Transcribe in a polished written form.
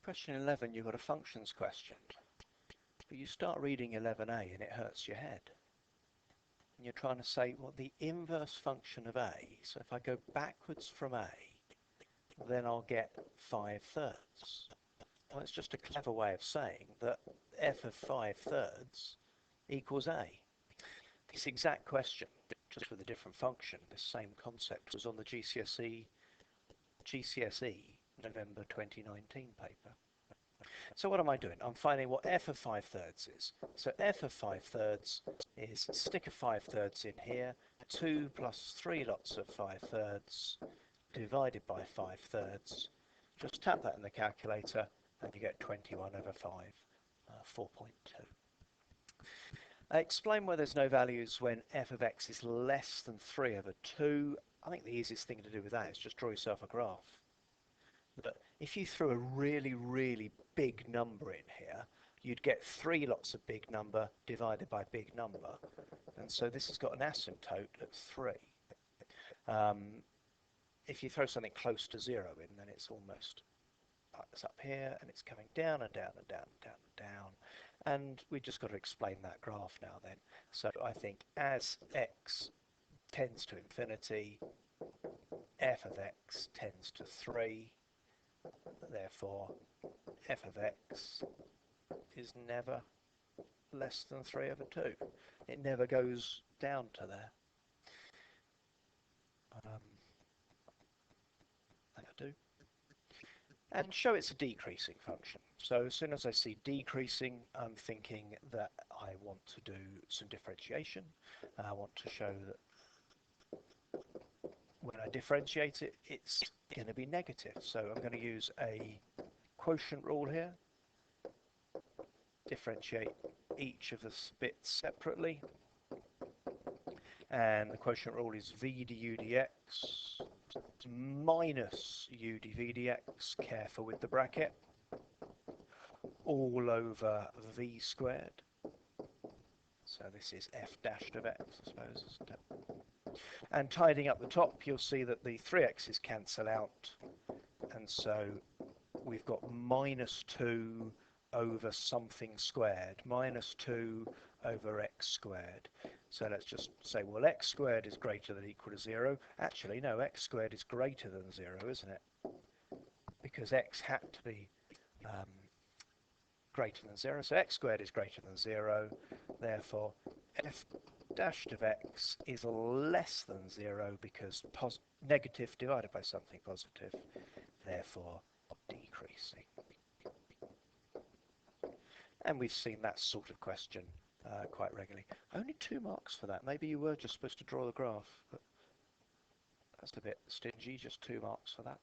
Question 11, you've got a functions question. But you start reading 11a and it hurts your head. And you're trying to say, well, the inverse function of a, so if I go backwards from a, then I'll get 5/3. Well, it's just a clever way of saying that f of 5/3 equals a. This exact question, just with a different function, this same concept, was on the GCSE November 2019 paper. So what am I doing? I'm finding what f of 5/3 is. So f of 5/3 is, stick a 5/3 in here, 2 plus 3 lots of 5/3 divided by 5/3. Just tap that in the calculator and you get 21 over 5, 4.2. Explain why there's no values when f of x is less than 3 over 2. I think the easiest thing to do with that is just draw yourself a graph. But if you threw a really, really big number in here, you'd get 3 lots of big number divided by big number. And so this has got an asymptote at 3. If you throw something close to 0 in, then it's almost it's up here, and it's coming down and down and down and down and down. And we've just got to explain that graph now then. So I think as x tends to infinity, f of x tends to 3. Therefore, f of x is never less than 3 over 2. It never goes down to there. That'll do. And show it's a decreasing function. So as soon as I see decreasing, I'm thinking that I want to do some differentiation. I want to show that when I differentiate it, it's going to be negative. So I'm going to use a quotient rule here. Differentiate each of the bits separately. And the quotient rule is v du dx minus u dv dx, careful with the bracket, all over v squared. So this is f dashed of x, I suppose, isn't it? And tidying up the top, you'll see that the 3x's cancel out, and so we've got minus 2 over something squared, minus 2 over x squared. So let's just say, well, x squared is greater than or equal to 0. Actually, no, x squared is greater than 0, isn't it? Because x had to be greater than 0. So x squared is greater than 0. Therefore, f dashed of x is less than 0 because negative divided by something positive. Therefore, decreasing. And we've seen that sort of question quite regularly. Only 2 marks for that. Maybe you were just supposed to draw the graph, but that's a bit stingy, just 2 marks for that.